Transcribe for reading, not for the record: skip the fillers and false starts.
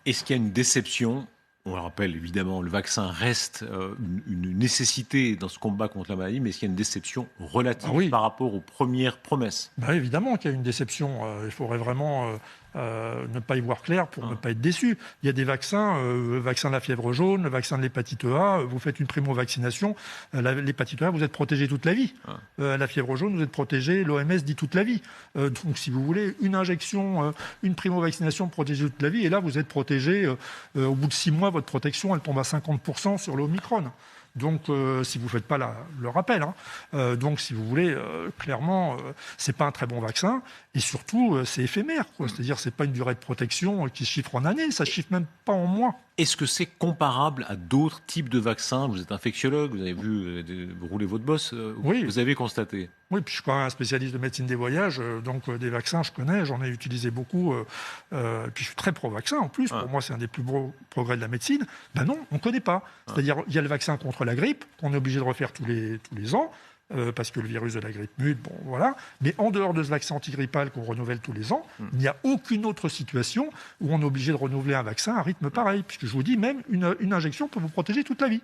Est-ce qu'il y a une déception? On le rappelle, évidemment, le vaccin reste une nécessité dans ce combat contre la maladie, mais est-ce qu'il y a une déception relative par rapport aux premières promesses? Évidemment qu'il y a une déception. Il faudrait vraiment ne pas y voir clair pour ne pas être déçu. Il y a des vaccins, le vaccin de la fièvre jaune, le vaccin de l'hépatite A, vous faites une primo-vaccination, l'hépatite A, vous êtes protégé toute la vie. La fièvre jaune, vous êtes protégé, l'OMS dit toute la vie. Donc si vous voulez, une injection, une primo-vaccination protégée toute la vie, et là vous êtes protégé, au bout de 6 mois, votre protection, elle tombe à 50% sur le Omicron. Donc, si vous ne faites pas le rappel, donc si vous voulez, clairement, c'est pas un très bon vaccin, et surtout, c'est éphémère, quoi. C'est-à-dire, c'est pas une durée de protection qui se chiffre en années, ça se chiffre même pas en mois. Est-ce que c'est comparable à d'autres types de vaccins? Vous êtes infectiologue, vous avez vu rouler votre bosse, oui. Vous avez constaté? Oui, puis je suis quand même un spécialiste de médecine des voyages, donc des vaccins, je connais, j'en ai utilisé beaucoup, puis je suis très pro-vaccin en plus, pour moi c'est un des plus gros progrès de la médecine. Ben non, on ne connaît pas. C'est-à-dire, il y a le vaccin contre la grippe, qu'on est obligé de refaire tous les ans, parce que le virus de la grippe mute, bon voilà. Mais en dehors de ce vaccin antigrippal qu'on renouvelle tous les ans, il n'y a aucune autre situation où on est obligé de renouveler un vaccin à rythme pareil, puisque je vous dis, même une injection peut vous protéger toute la vie.